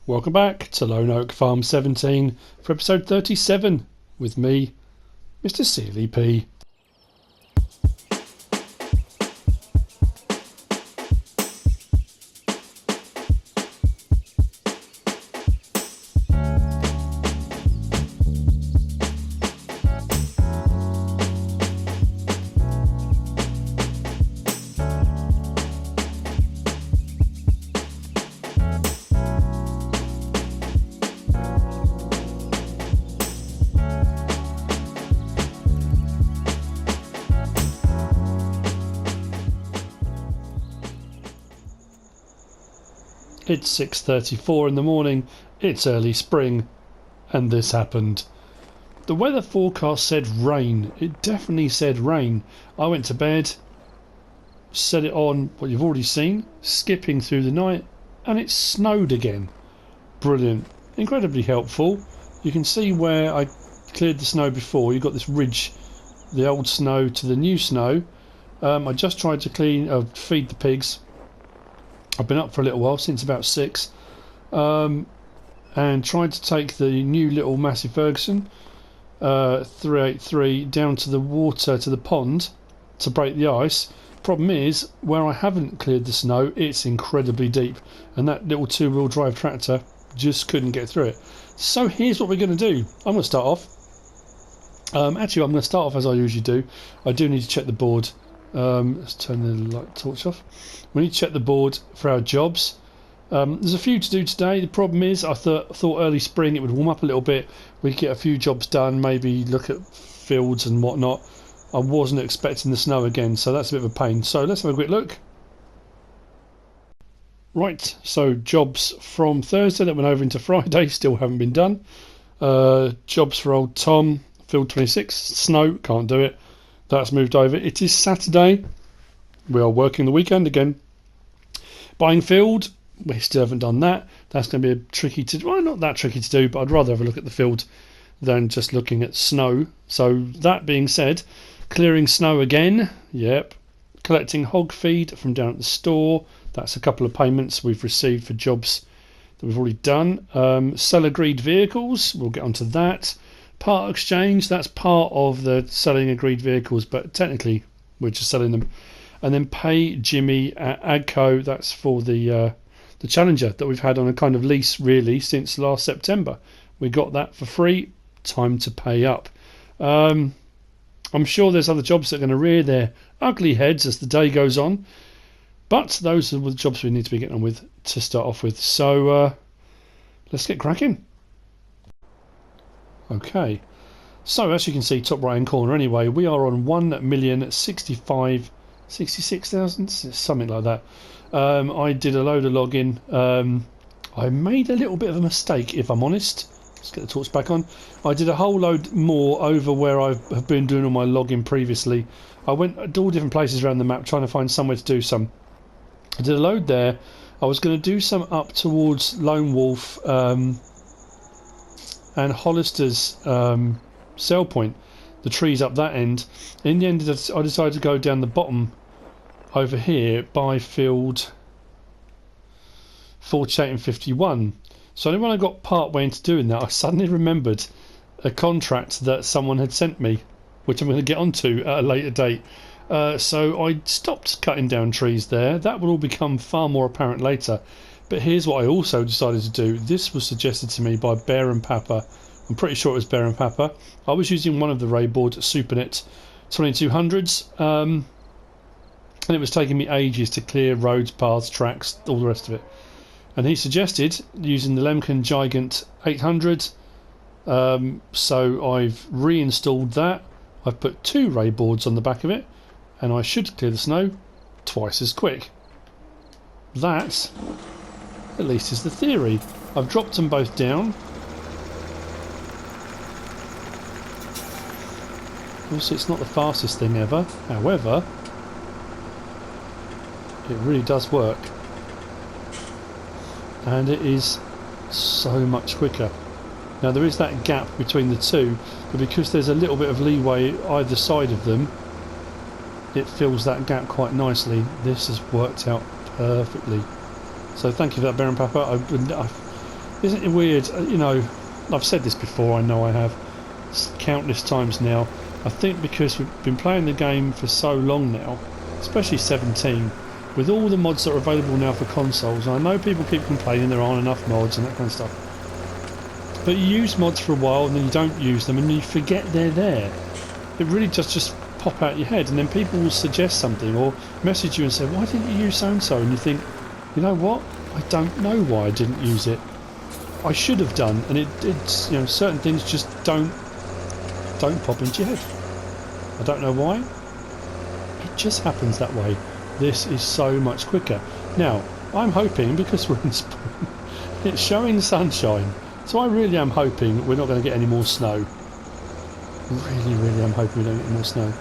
Welcome back to Lone Oak Farm 17 for episode 37 with me, MrSealyp. It's 6:34 in the morning, it's early spring, and this happened. The weather forecast said rain. It definitely said rain. I went to bed, set it on what you've already seen, skipping through the night, and it snowed again. Brilliant. Incredibly helpful. You can see where I cleared the snow before. You've got this ridge, the old snow to the new snow. I just tried to feed the pigs. I've been up for a little while, since about 6, and tried to take the new little Massey Ferguson 383 down to the water, to the pond, to break the ice. Problem is, where I haven't cleared the snow, it's incredibly deep, and that little 2-wheel drive tractor just couldn't get through it. So here's what we're going to do. I'm going to start off. Actually, I'm going to start off as I usually do. I do need to check the board. Let's turn the light torch off. We need to check the board for our jobs. There's a few to do today. The problem is, I thought early spring it would warm up a little bit. We'd get a few jobs done, maybe look at fields and whatnot. I wasn't expecting the snow again, so that's a bit of a pain. So let's have a quick look. Right, so jobs from Thursday that went over into Friday still haven't been done. Jobs for old Tom, field 26, snow, can't do it. That's moved over. It is Saturday. We are working the weekend again. Buying field, we still haven't done that. That's going to be tricky to do. Well, not that tricky to do, but I'd rather have a look at the field than just looking at snow. So that being said, clearing snow again. Yep. Collecting hog feed from down at the store. That's a couple of payments we've received for jobs that we've already done. Sell agreed vehicles. We'll get onto that. Part exchange, that's part of the selling agreed vehicles, but technically we're just selling them. And then pay Jimmy at Agco, that's for the Challenger that we've had on a kind of lease really since last September. We got that for free, time to pay up. I'm sure there's other jobs that are going to rear their ugly heads as the day goes on, but those are the jobs we need to be getting on with to start off with. So let's get cracking. Okay, so as you can see, top right hand corner anyway, we are on 1,066,000, something like that. I did a load of logging. I made a little bit of a mistake, if I'm honest. Let's get the torch back on. I did a whole load more over where I have been doing all my logging previously. I went to all different places around the map trying to find somewhere to do some. I did a load there. I was going to do some up towards Lone Wolf and Hollister's sell point, the trees up that end. In the end, I decided to go down the bottom over here by field 48 and 51. So then when I got part way into doing that, I suddenly remembered a contract that someone had sent me, which I'm going to get onto at a later date. So I stopped cutting down trees there. That will all become far more apparent later. But here's what I also decided to do. This was suggested to me by Bear and Papa. I'm pretty sure it was Bear and Papa. I was using one of the Ray board SuperNet 2200s, and it was taking me ages to clear roads, paths, tracks, all the rest of it. And he suggested using the Lemken Gigant 800. So I've reinstalled that. I've put 2 Ray boards on the back of it, and I should clear the snow twice as quick. That, at least, is the theory. I've dropped them both down. Also, it's not the fastest thing ever. However, it really does work. And it is so much quicker. Now, there is that gap between the two, but because there's a little bit of leeway either side of them, it fills that gap quite nicely. This has worked out perfectly. So thank you for that, Bear and Papa. Isn't it weird? You know, I've said this before, I know I have, countless times now. I think because we've been playing the game for so long now, especially 17, with all the mods that are available now for consoles, and I know people keep complaining there aren't enough mods and that kind of stuff, but you use mods for a while and then you don't use them and you forget they're there. It really just pop out your head, and then people will suggest something or message you and say, why didn't you use so-and-so? And you think, you know what, I don't know why I didn't use it. I should have done, and it's, you know, certain things just don't pop into your head. I don't know why. It just happens that way. This is so much quicker. Now, I'm hoping, because we're in spring, it's showing sunshine, so I really am hoping we're not going to get any more snow. Really am hoping we don't get any more snow.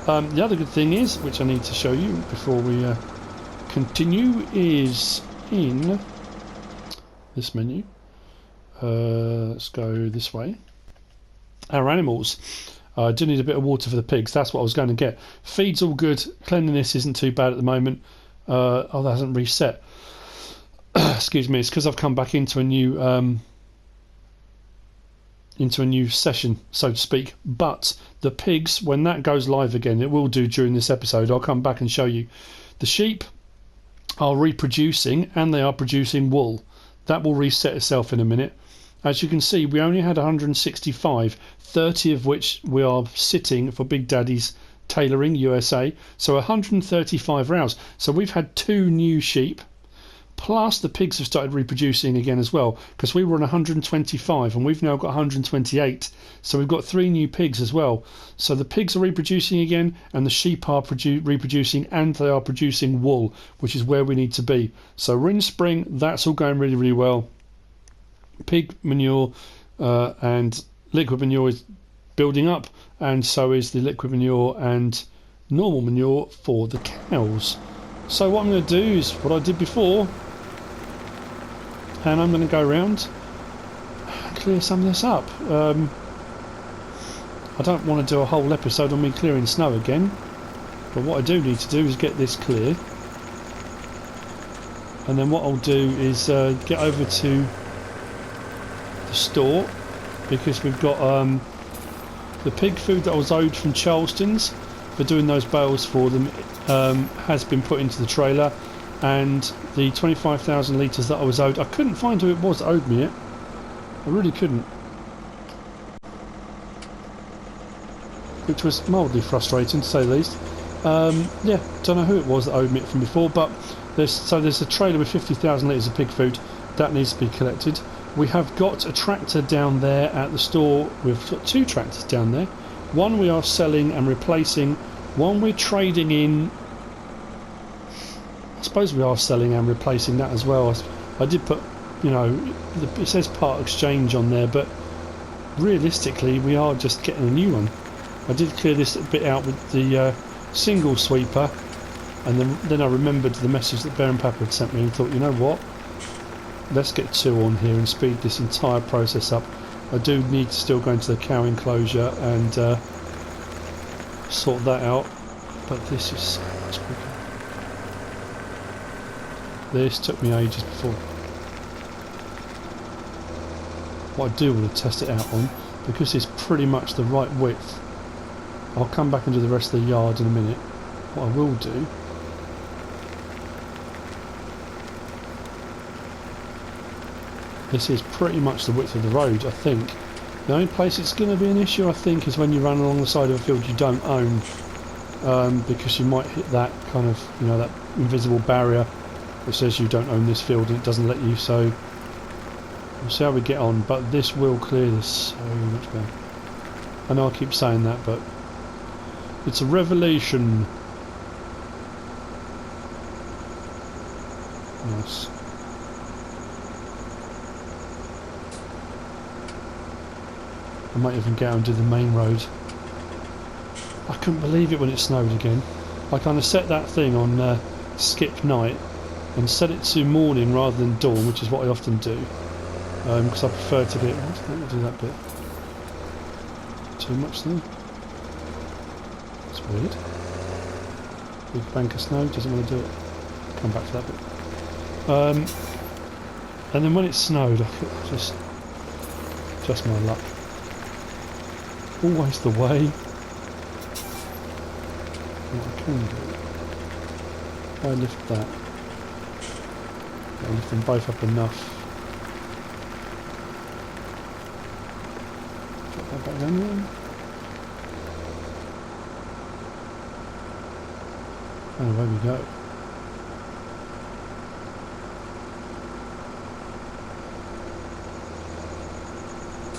The other good thing is, which I need to show you before we continue, is in this menu. Let's go this way. Our animals. I do need a bit of water for the pigs. That's what I was going to get. Feed's all good. Cleanliness isn't too bad at the moment. Oh, that hasn't reset. Excuse me. It's because I've come back into a new session, so to speak. But the pigs, when that goes live again, it will do during this episode, I'll come back and show you. The sheep are reproducing, and they are producing wool. That will reset itself in a minute. As you can see, we only had 165, 30 of which we are sitting for Big Daddy's Tailoring USA, so 135 rows. So we've had 2 new sheep, plus the pigs have started reproducing again as well, because we were on 125 and we've now got 128, so we've got 3 new pigs as well. So the pigs are reproducing again, and the sheep are reproducing, and they are producing wool, which is where we need to be. So we're in spring. That's all going really well. Pig manure and liquid manure is building up, and so is the liquid manure and normal manure for the cows. So what I'm going to do is what I did before, and I'm going to go around and clear some of this up. I don't want to do a whole episode on me clearing snow again, but what I do need to do is get this clear, and then what I'll do is get over to the store, because we've got the pig food that I was owed from Charleston's for doing those bales for them has been put into the trailer, and the 25,000 litres that I was owed, I couldn't find who it was that owed me it. I really couldn't, which was mildly frustrating to say the least. Yeah, don't know who it was that owed me it from before, but there's a trailer with 50,000 litres of pig food that needs to be collected. We have got a tractor down there at the store. We've got 2 tractors down there. One we are selling and replacing. One we're trading in. I suppose we are selling and replacing that as well. I did put, you know, it says part exchange on there, but realistically we are just getting a new one. I did clear this bit out with the single sweeper, and then I remembered the message that Bear and Papa had sent me and thought, you know what? Let's get 2 on here and speed this entire process up. I do need to still go into the cow enclosure and sort that out, but this is so much quicker. This took me ages before. What I do want to test it out on, because it's pretty much the right width. I'll come back and do the rest of the yard in a minute. What I will do, this is pretty much the width of the road, I think. The only place it's going to be an issue, I think, is when you run along the side of a field you don't own, because you might hit that kind of, you know, that invisible barrier that says you don't own this field and it doesn't let you. So we'll see how we get on, but this will clear this so much better. I know I keep saying that, but it's a revelation. Nice. I might even get out and do the main road. I couldn't believe it when it snowed again. I kind of set that thing on skip night and set it to morning rather than dawn, which is what I often do, because I prefer to get... Let me do that bit. Too much there. That's weird. Big bank of snow, doesn't want to do it. Come back to that bit. And then when it snowed, just my luck. Always the way. What I can do, if I lift that, I'll lift them both up enough. Drop that back down there. And away we go.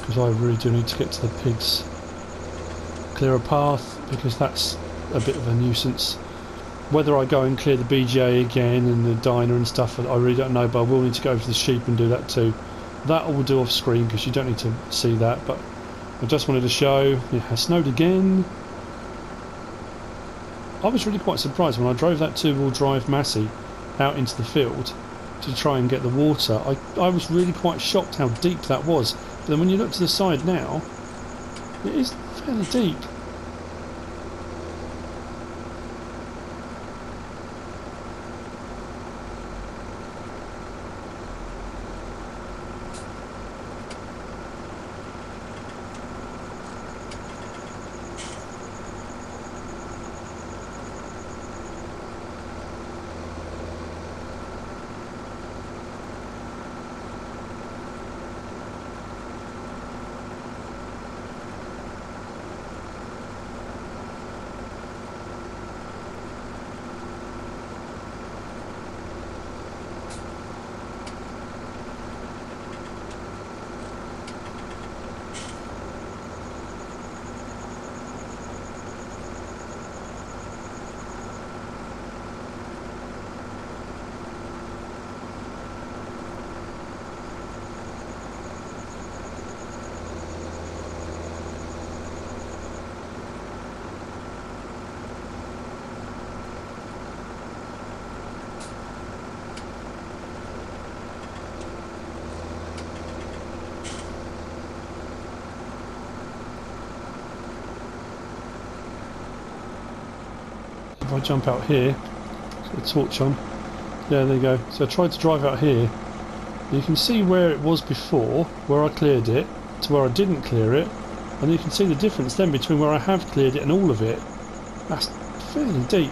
Because I really do need to get to the pigs. Clear a path, because that's a bit of a nuisance. Whether I go and clear the BGA again and the diner and stuff, I really don't know, but I will need to go over to the sheep and do that too. That I will do off screen because you don't need to see that, but I just wanted to show it has snowed again. I was really quite surprised when I drove that two-wheel drive Massey out into the field to try and get the water. I was really quite shocked how deep that was. But then when you look to the side now, it is fairly deep. If I jump out here, put the torch on, yeah, there you go. So I tried to drive out here. You can see where it was before, where I cleared it, to where I didn't clear it, and you can see the difference then between where I have cleared it and all of it. That's fairly deep.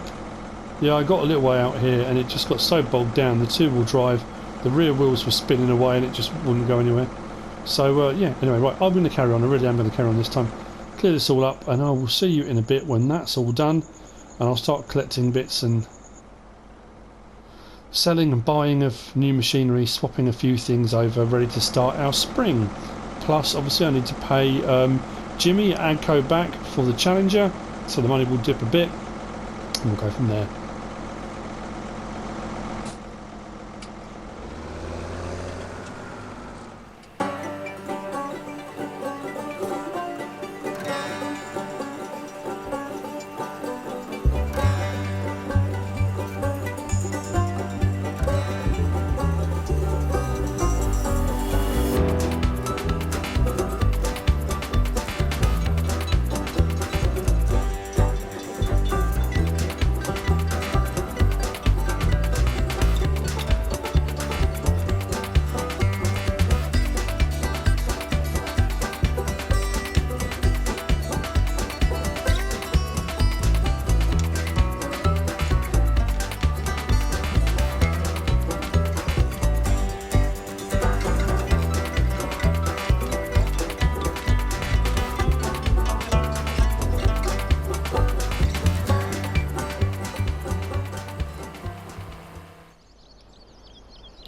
Yeah, I got a little way out here and it just got so bogged down, the two-wheel drive, the rear wheels were spinning away and it just wouldn't go anywhere. So yeah, anyway, right, I'm going to carry on, I really am going to carry on this time. Clear this all up and I will see you in a bit when that's all done. And I'll start collecting bits and selling and buying of new machinery, swapping a few things over, ready to start our spring. Plus, obviously, I need to pay Jimmy at Agco back for the Challenger, so the money will dip a bit, and we'll go from there.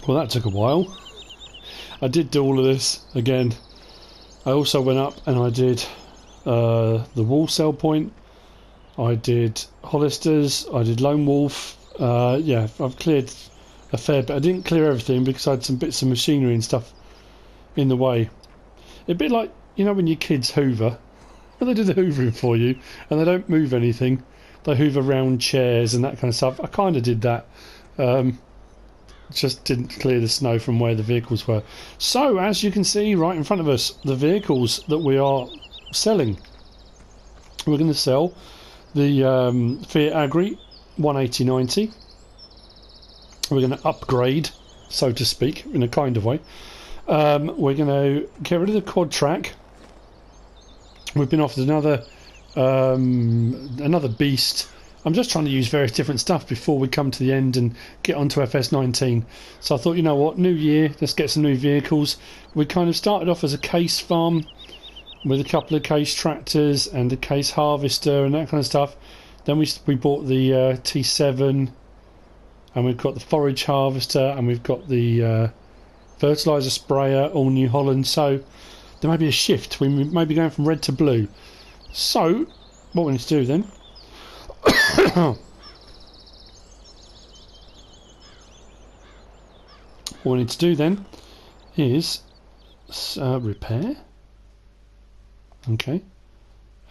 Well, that took a while. I did do all of this again. I also went up and I did the wall sell point. I did Hollisters. I did Lone Wolf. Yeah, I've cleared a fair bit. I didn't clear everything because I had some bits of machinery and stuff in the way. A bit like, you know, when your kids hoover. Well, they do the hoovering for you and they don't move anything. They hoover around chairs and that kind of stuff. I kind of did that. Just didn't clear the snow from where the vehicles were. So, as you can see right in front of us, the vehicles that we are selling. We're going to sell the FiatAgri 180/90. We're going to upgrade so to speak, in a kind of way. We're going to get rid of the Quadtrac. We've been offered another beast. I'm just trying to use various different stuff before we come to the end and get onto FS19. So I thought, you know what, new year, let's get some new vehicles. We kind of started off as a case farm with a couple of case tractors and a case harvester and that kind of stuff. Then we bought the T7, and we've got the forage harvester, and we've got the fertiliser sprayer, all new Holland. So there may be a shift. We may be going from red to blue. So what we need to do then what we need to do then is repair. Okay,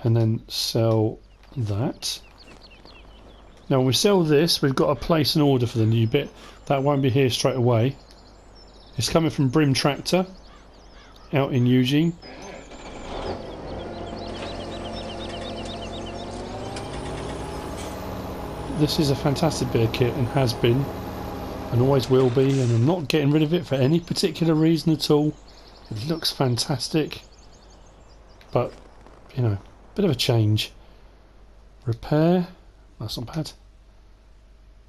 and then sell that. Now when we sell this, we've got to place an order for the new bit. That won't be here straight away. It's coming from Brim Tractor out in Eugene. This is a fantastic bit of kit and has been and always will be, and I'm not getting rid of it for any particular reason at all. It looks fantastic, but you know, bit of a change. Repair, that's not bad,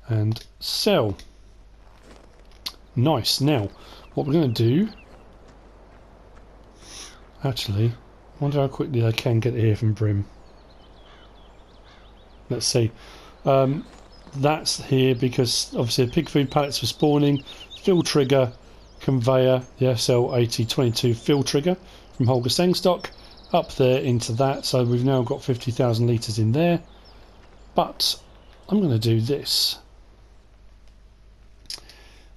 and sell. Nice. Now what we're going to do, actually, I wonder how quickly I can get it here from Brim. Let's see. That's here because obviously the pig food pallets for spawning, fill trigger, conveyor, the SL8022 fill trigger from Holger stock up there into that. So we've now got 50,000 litres in there. But I'm going to do this.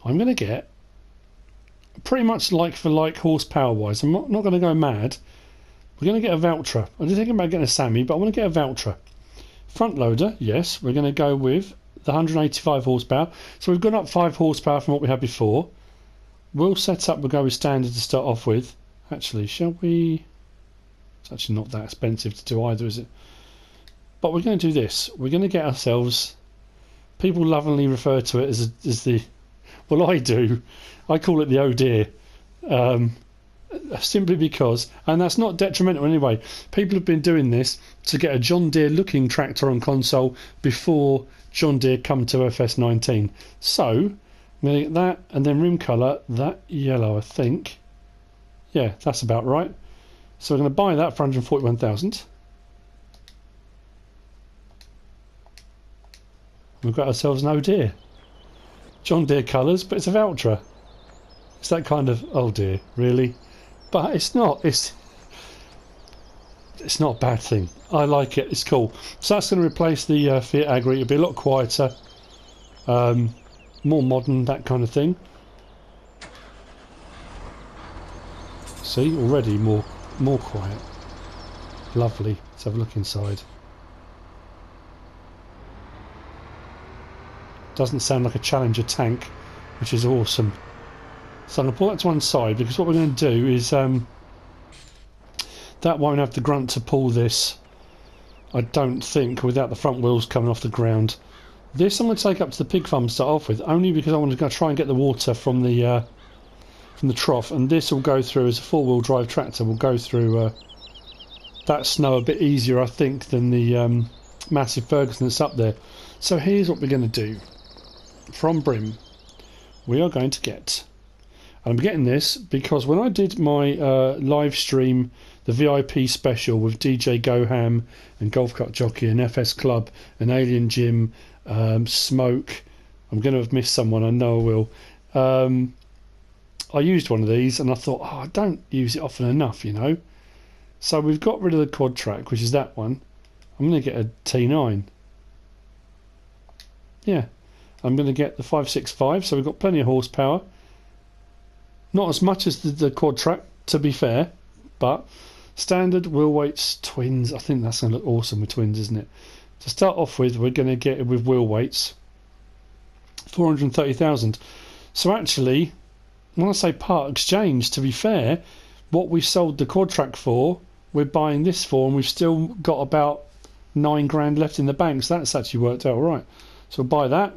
I'm going to get pretty much like for like horsepower wise. I'm not going to go mad. We're going to get a Valtra. I was thinking about getting a Sammy, but I want to get a Valtra. Front loader, yes, we're going to go with the 185 horsepower. So we've gone up 5 horsepower from what we had before. We'll set up, we'll go with standard to start off with. Actually, shall we? It's actually not that expensive to do either, is it? But we're going to do this. We're going to get ourselves, people lovingly refer to it as the, well I do, I call it the oh dear. Simply because, and that's not detrimental anyway, people have been doing this to get a John Deere looking tractor on console before John Deere come to FS19. So I'm going to get that, and then rim colour, that yellow I think. Yeah, that's about right. So we're going to buy that for 141,000. We've got ourselves an oh dear. John Deere colours, but it's a Valtra. It's that kind of, oh dear, really? But it's not. It's not a bad thing. I like it. It's cool. So that's going to replace the FiatAgri. It'll be a lot quieter, more modern, that kind of thing. See, already more quiet. Lovely. Let's have a look inside. Doesn't sound like a Challenger tank, which is awesome. So I'm going to pull that to one side because what we're going to do is that won't have the grunt to pull this, I don't think, without the front wheels coming off the ground. This I'm going to take up to the pig farm to start off with, only because I want to try and get the water from the trough, and this will go through as a four-wheel drive tractor. Will go through that snow a bit easier, I think, than the massive Ferguson that's up there. So here's what we're going to do. From Brim, we are going to get. I'm getting this because when I did my live stream, the VIP special with DJ Goham and Golf Cut Jockey and FS Club and Alien Jim, Smoke, I'm going to have missed someone, I know I will. I used one of these and I thought, oh, I don't use it often enough, you know. So we've got rid of the Quadtrac, which is that one. I'm going to get a T9. Yeah, I'm going to get the 565, so we've got plenty of horsepower. Not as much as the Quadtrac, to be fair, but standard wheel weights, twins. I think that's going to look awesome with twins, isn't it? To start off with, we're going to get it with wheel weights, 430,000. So actually, when I say part exchange, to be fair, what we sold the Quadtrac for, we're buying this for, and we've still got about 9 grand left in the bank. So that's actually worked out all right. So we'll buy that.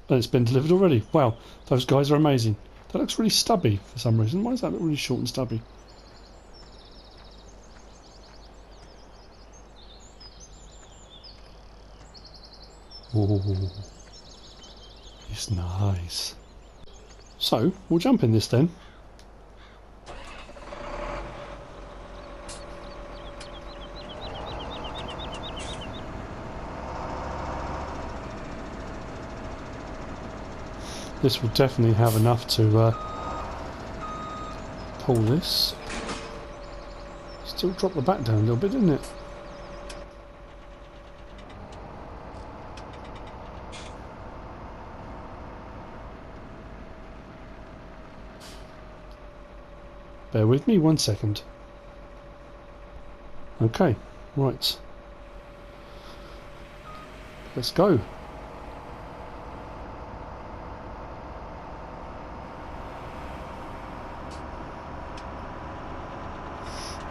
And it's been delivered already. Wow, those guys are amazing. That looks really stubby for some reason. Why does that look really short and stubby? Oh, it's nice. So, we'll jump in this then. This will definitely have enough to pull this. Still drop the back down a little bit, didn't it? Bear with me 1 second. Okay, right. Let's go.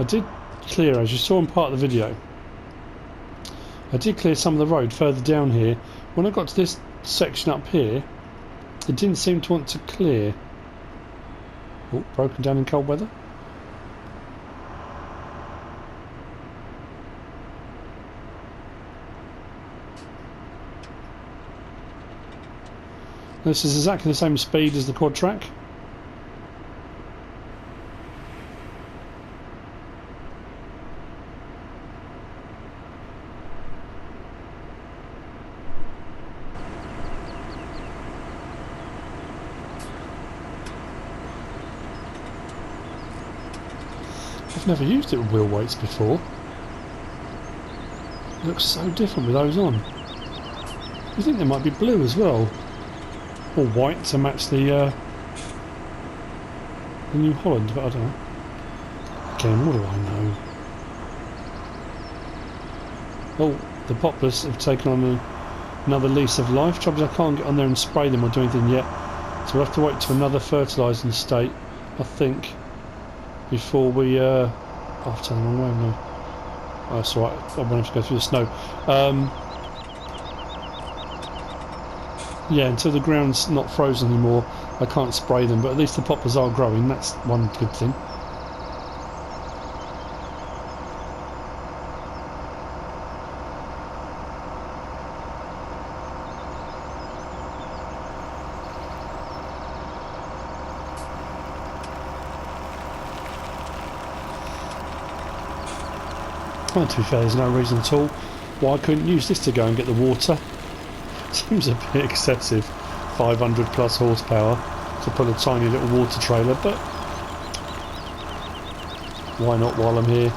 I did clear, as you saw in part of the video, I did clear some of the road further down here. When I got to this section up here, it didn't seem to want to clear. Oh, broken down in cold weather. This is exactly the same speed as the Quadtrac. I've never used it with wheel weights before. It looks so different with those on. You think they might be blue as well, or white to match the New Holland, but I don't know. Again, what do I know? Oh, the poplars have taken on another lease of life. Trouble is I can't get on there and spray them or do anything yet, so we'll have to wait to another fertilising state, I think, before we oh, I've turned the wrong way, haven't I? Oh, that's alright, I won't have to go through the snow. Yeah, until the ground's not frozen anymore, I can't spray them, but at least the poplars are growing, that's one good thing. Well, to be fair, there's no reason at all why I couldn't use this to go and get the water. Seems a bit excessive, 500 plus horsepower to pull a tiny little water trailer, but why not while I'm here?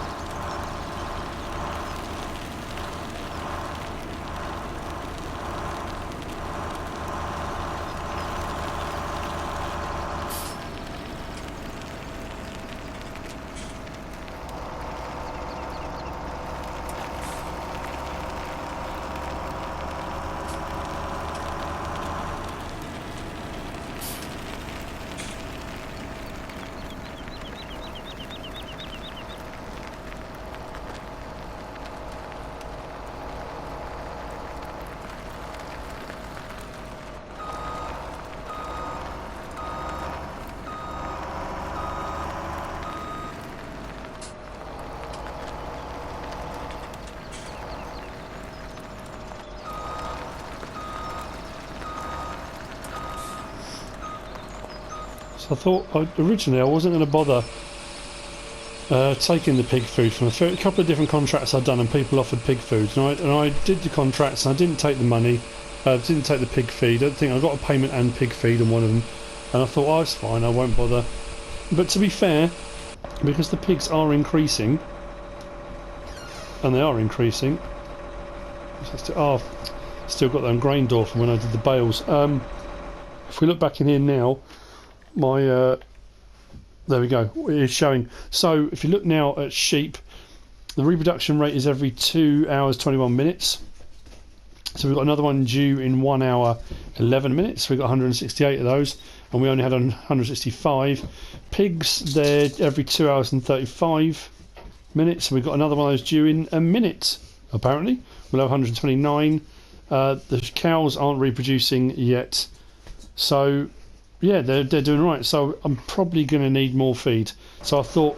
I thought originally I wasn't going to bother taking the pig food from a couple of different contracts I'd done, and people offered pig food, and I did the contracts and I didn't take the money, didn't take the pig feed. I don't think I got a payment and pig feed on one of them, and I thought, oh, it's fine, I won't bother. But to be fair, because the pigs are increasing, and they are increasing, still got them grain door from when I did the bales. If we look back in here now, my there we go, it is showing. So if you look now at sheep, the reproduction rate is every 2 hours 21 minutes. So we've got another one due in 1 hour 11 minutes. We've got 168 of those, and we only had 165. Pigs, they're every 2 hours and 35 minutes, and we've got another one of those due in a minute apparently. We'll have 129, The cows aren't reproducing yet, so yeah, they're doing right. So I'm probably going to need more feed. So I thought,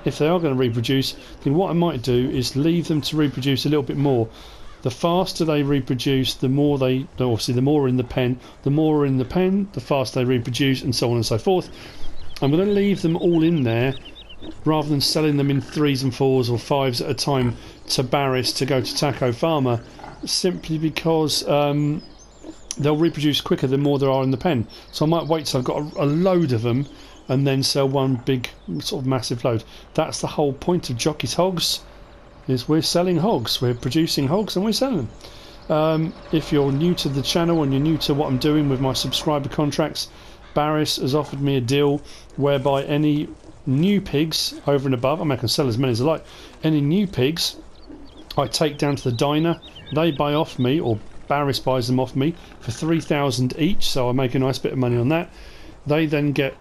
if they are going to reproduce, then what I might do is leave them to reproduce a little bit more. The faster they reproduce, the more they, obviously the more in the pen, the faster they reproduce, and so on and so forth. I'm going to leave them all in there rather than selling them in 3s and 4s or 5s at a time to Barris to go to Taco Farmer, simply because they'll reproduce quicker the more there are in the pen. So I might wait till I've got a load of them and then sell one big sort of massive load. That's the whole point of Jockey's Hogs, is we're selling hogs. We're producing hogs and we're selling them. If you're new to the channel and you're new to what I'm doing with my subscriber contracts, Barris has offered me a deal whereby any new pigs over and above, I mean I can sell as many as I like, any new pigs I take down to the diner, they buy off me, or Barris buys them off me for 3,000 each, so I make a nice bit of money on that. They then get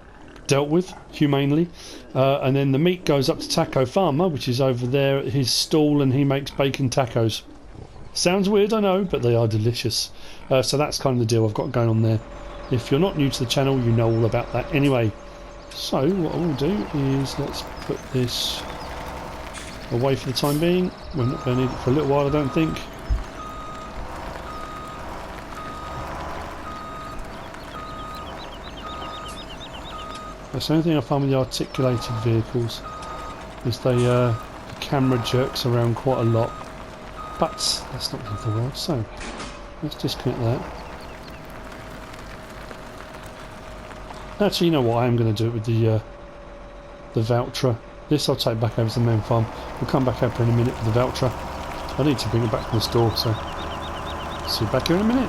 dealt with humanely, and then the meat goes up to Taco Farmer, which is over there at his stall, and he makes bacon tacos. Sounds weird, I know, but they are delicious. So that's kind of the deal I've got going on there. If you're not new to the channel, you know all about that anyway. So what I will do is, let's put this away for the time being. We're not going to need it for a little while, I don't think. That's the only thing I find with the articulated vehicles, is the camera jerks around quite a lot. But that's not the end of the world, so let's disconnect that. Actually, you know what, I am going to do it with the Valtra. This I'll take back over to the main farm. We'll come back over in a minute with the Valtra. I need to bring it back from the store, so see you back here in a minute.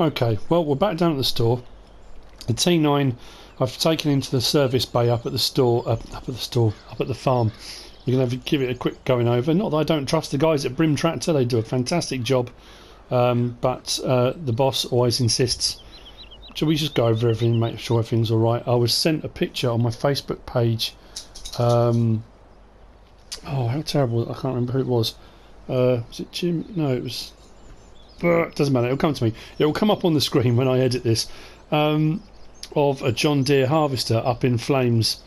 Okay, well, we're back down at the store. The T9 I've taken into the service bay up at the store, up at the farm. You're going to have to give it a quick going over. Not that I don't trust the guys at Brim Tractor, they do a fantastic job. But the boss always insists. Shall we just go over everything, make sure everything's alright? I was sent a picture on my Facebook page. Oh, how terrible, I can't remember who it was. Was it Jim? No, it was... doesn't matter, it'll come to me. It will come up on the screen when I edit this. Of a John Deere harvester up in flames.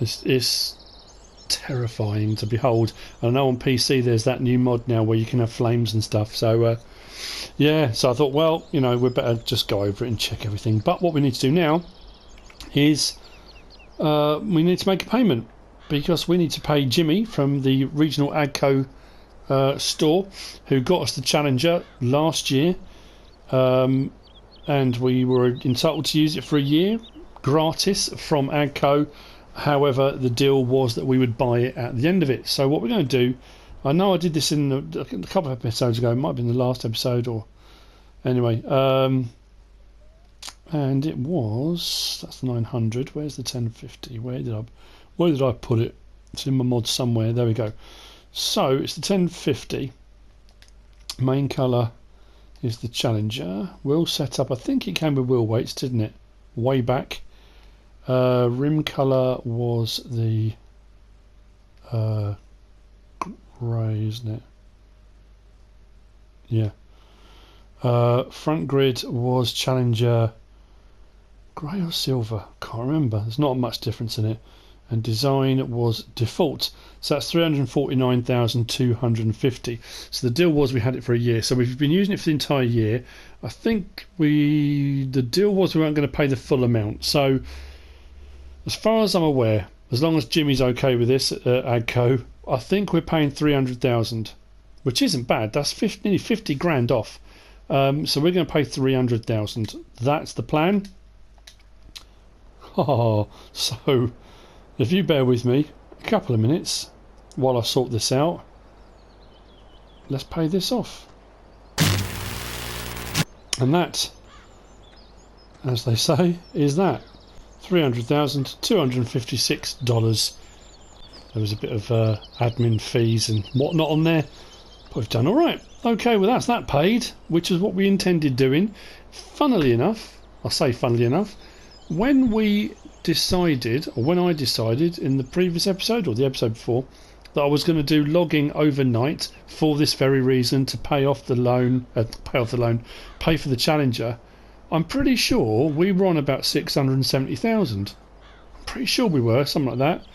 It's terrifying to behold. And I know on PC there's that new mod now where you can have flames and stuff. So yeah, so I thought, well, you know, we'd better just go over it and check everything. But what we need to do now is we need to make a payment, because we need to pay Jimmy from the regional Agco store, who got us the Challenger last year, and we were entitled to use it for a year gratis from Agco. However, the deal was that we would buy it at the end of it. So what we're going to do, I know I did this in a couple of episodes ago, it might have been the last episode, or anyway, and it was, that's 900. Where's the 1050? Where did I put it? It's in my mod somewhere. There we go. So it's the 1050. Main colour is the Challenger. Wheel setup, I think it came with wheel weights, didn't it? Way back. Rim colour was the grey, isn't it? Yeah. Front grid was Challenger grey or silver, can't remember. There's not much difference in it. And design was default, so that's 349,250. So the deal was we had it for a year, so we've been using it for the entire year. I think the deal was we weren't going to pay the full amount. So as far as I'm aware, as long as Jimmy's okay with this at Agco, I think we're paying 300,000, which isn't bad. That's nearly 50 grand off. So we're going to pay 300,000. That's the plan. Oh, so if you bear with me a couple of minutes while I sort this out, let's pay this off. And that, as they say, is that $300,256. There was a bit of admin fees and whatnot on there, but we've done all right. Okay, well that's that paid, which is what we intended doing. Funnily enough, I say funnily enough, when I decided in the previous episode or the episode before that I was going to do logging overnight for this very reason, to pay for the Challenger, I'm pretty sure we were on about 670,000. I'm pretty sure we were, something like that.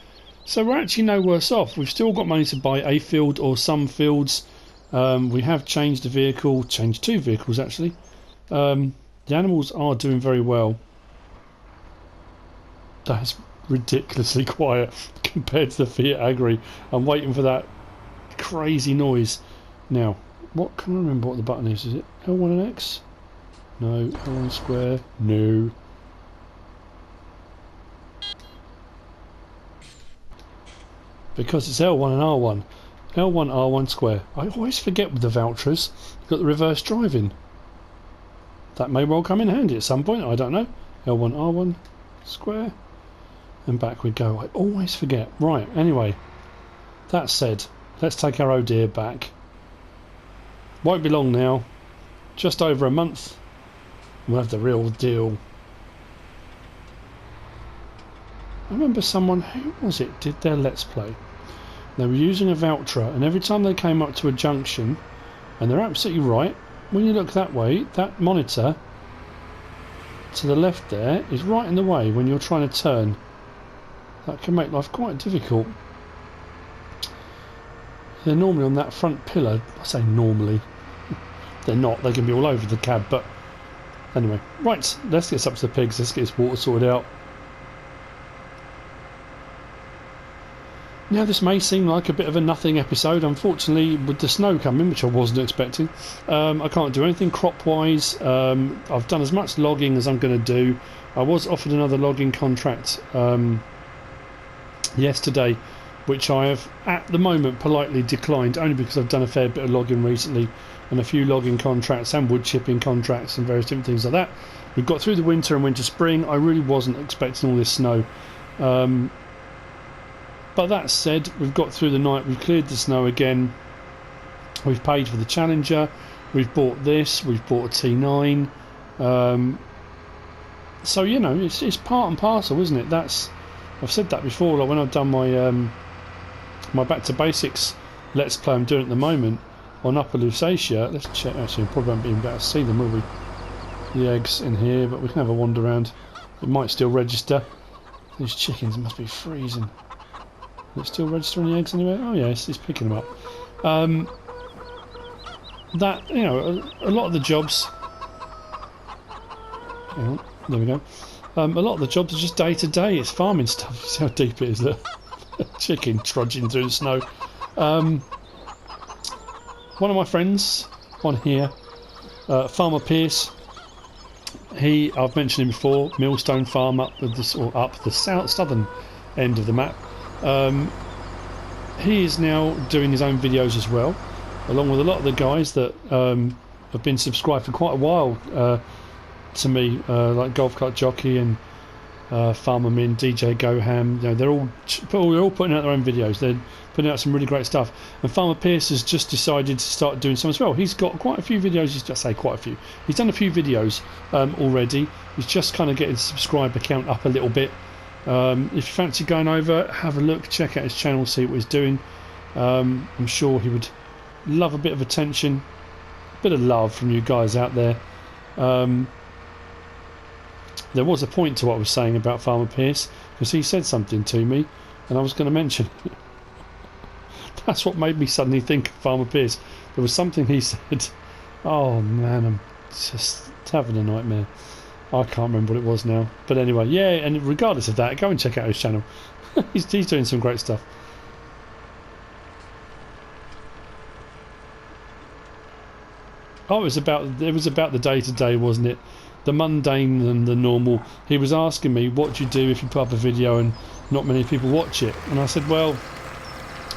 So we're actually no worse off. We've still got money to buy a field or some fields. We have changed the vehicle, changed 2 vehicles actually. The animals are doing very well. That's ridiculously quiet compared to the FiatAgri. I'm waiting for that crazy noise. Now, what can I remember what the button is? Is it L1 and X? No. L1 square? No. Because it's L1 and R1. L1, R1 square. I always forget with the Valtras. You've got the reverse driving. That may well come in handy at some point, I don't know. L1, R1 square. And back we go. I always forget. Right, anyway. That said, let's take our Deere back. Won't be long now. Just over a month. We'll have the real deal. I remember someone, who was it, did their Let's Play. They were using a Valtra, and every time they came up to a junction, and they're absolutely right, when you look that way, that monitor to the left there is right in the way when you're trying to turn. That can make life quite difficult. They're normally on that front pillar. I say normally. They're not. They can be all over the cab, but anyway. Right, let's get up to the pigs. Let's get this water sorted out. Now, this may seem like a bit of a nothing episode. Unfortunately, with the snow coming, which I wasn't expecting, I can't do anything crop-wise. I've done as much logging as I'm going to do. I was offered another logging contract yesterday, which I have at the moment politely declined, only because I've done a fair bit of logging recently and a few logging contracts and wood chipping contracts and various different things like that. We've got through the winter and winter spring. I really wasn't expecting all this snow. But that said, we've got through the night, we've cleared the snow again, we've paid for the Challenger, we've bought this, we've bought a T9. So, you know, it's part and parcel, isn't it? I've said that before, like when I've done my my Back to Basics Let's Play I'm doing at the moment on Upper Lusatia. Let's check, actually, we probably won't be able to see them, will we? The eggs in here, but we can have a wander around. It might still register. These chickens must be freezing. Is it still registering the eggs anywhere? Oh yes, it's picking them up. That, you know, a lot of the jobs. Hang on, there we go. A lot of the jobs are just day to day. It's farming stuff. See how deep it is. The chicken trudging through the snow. One of my friends on here, Farmer Pierce. I've mentioned him before. Millstone Farm up the southern end of the map. He is now doing his own videos as well, along with a lot of the guys that have been subscribed for quite a while to me, like Golf Cart Jockey and Farmer Min, DJ Goham. You know, they're all putting out their own videos. They're putting out some really great stuff. And Farmer Pierce has just decided to start doing some as well. He's got quite a few videos. He's done a few videos already. He's just kind of getting the subscriber count up a little bit. If you fancy going over, have a look, check out his channel, see what he's doing. I'm sure he would love a bit of attention, a bit of love from you guys out there. There was a point to what I was saying about Farmer Pierce, because he said something to me and I was going to mention it. That's what made me suddenly think of Farmer Pierce. There was something he said. Oh man, I'm just having a nightmare. I can't remember what it was now. But anyway, yeah, and regardless of that, go and check out his channel. he's doing some great stuff. Oh, it was about the day to day, wasn't it? The mundane and the normal. He was asking me, what do you do if you put up a video and not many people watch it? And I said, well,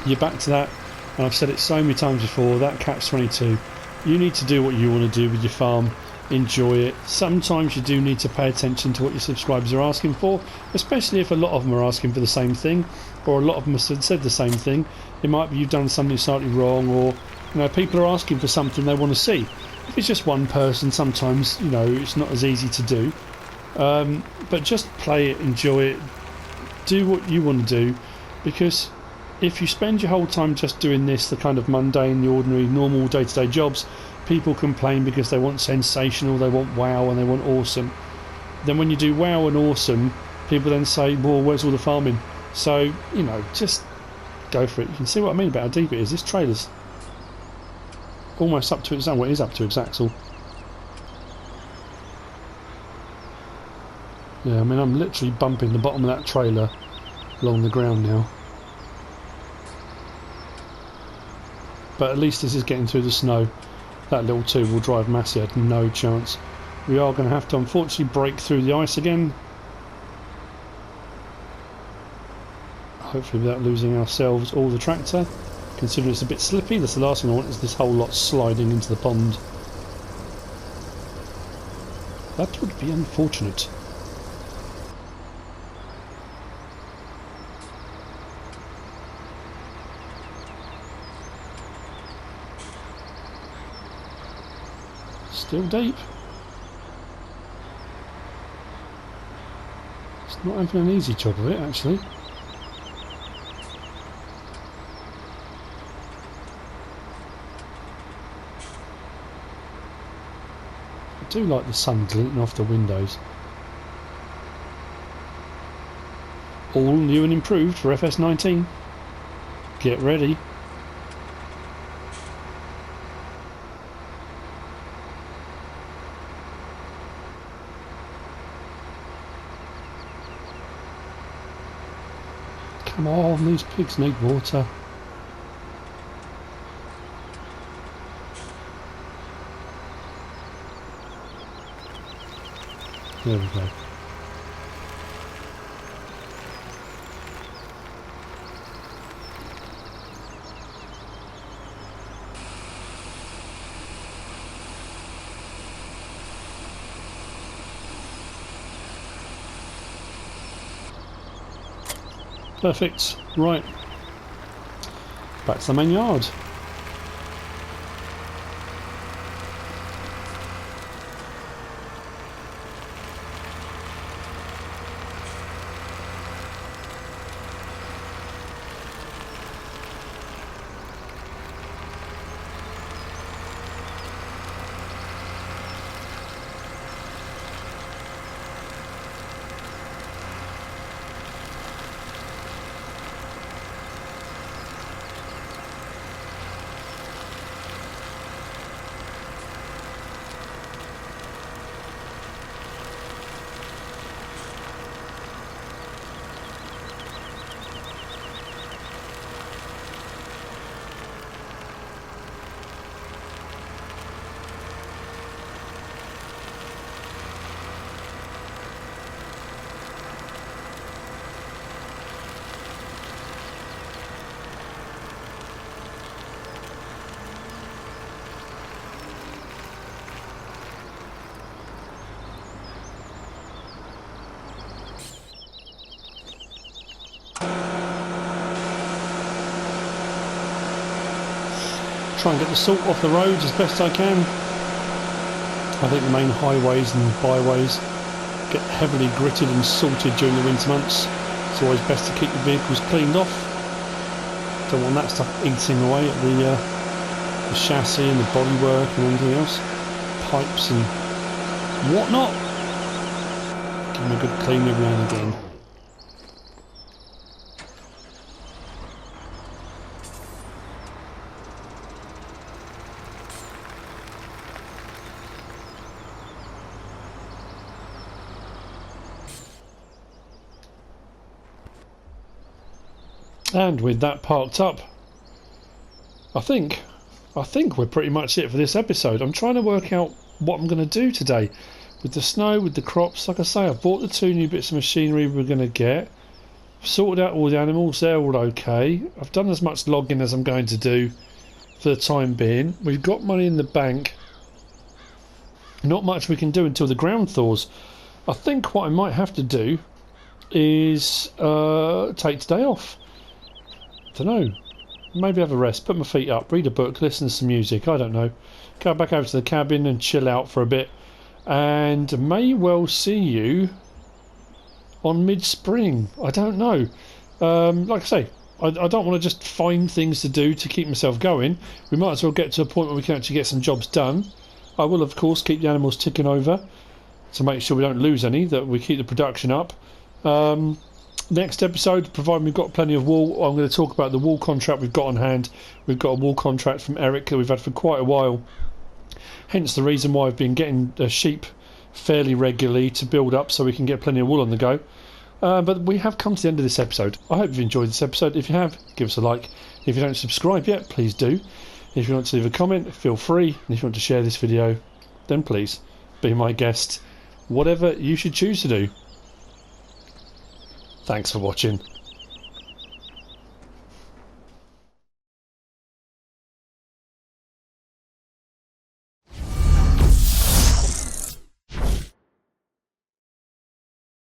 you're back to that, and I've said it so many times before, that catch-22. You need to do what you want to do with your farm, enjoy it. Sometimes you do need to pay attention to what your subscribers are asking for, especially if a lot of them are asking for the same thing, or a lot of them have said the same thing. It might be you've done something slightly wrong, or people are asking for something they want to see. If it's just one person, sometimes it's not as easy to do. But just play it, enjoy it, do what you want to do, because if you spend your whole time just doing this, the kind of mundane, the ordinary, normal day-to-day jobs, people complain because they want sensational, they want wow, and they want awesome. Then when you do wow and awesome, people then say, well, where's all the farming? So, just go for it. You can see what I mean about how deep it is. This trailer's almost up to its axle. Well, it is up to its axle. Yeah, I mean, I'm literally bumping the bottom of that trailer along the ground now. But at least this is getting through the snow. That little two-wheel drive Massey had no chance. We are going to have to unfortunately break through the ice again. Hopefully without losing ourselves or the tractor. Considering it's a bit slippy, that's the last thing I want, is this whole lot sliding into the pond. That would be unfortunate. Still deep. It's not having an easy job of it, actually. I do like the sun glinting off the windows. All new and improved for FS19. Get ready. Come on, these pigs need water. There we go. Perfect. Right. Back to the main yard. Try and get the salt off the roads as best I can. I think the main highways and byways get heavily gritted and salted during the winter months. It's always best to keep your vehicles cleaned off. Don't want that stuff eating away at the chassis and the bodywork and anything else. Pipes and whatnot. Give them a good clean every now and again. And with that parked up, I think I think we're pretty much it for this episode. I'm trying to work out what I'm going to do today with the snow, with the crops. Like I say, I've bought the 2 new bits of machinery we're going to get. I've sorted out all the animals, they're all okay. I've done as much logging as I'm going to do for the time being. We've got money in the bank. Not much we can do until the ground thaws. I think what I might have to do is take today off. Don't know. Maybe have a rest, put my feet up, read a book, listen to some music, I don't know. Go back over to the cabin and chill out for a bit. And may well see you on mid-spring. I don't know. Like I say, I don't want to just find things to do to keep myself going. We might as well get to a point where we can actually get some jobs done. I will, of course, keep the animals ticking over to make sure we don't lose any, that we keep the production up. Next episode, provided we've got plenty of wool, I'm going to talk about the wool contract we've got on hand. We've got a wool contract from Eric that we've had for quite a while. Hence the reason why I've been getting sheep fairly regularly to build up so we can get plenty of wool on the go. But we have come to the end of this episode. I hope you've enjoyed this episode. If you have, give us a like. If you don't subscribe yet, please do. If you want to leave a comment, feel free. And if you want to share this video, then please be my guest. Whatever you should choose to do. Thanks for watching.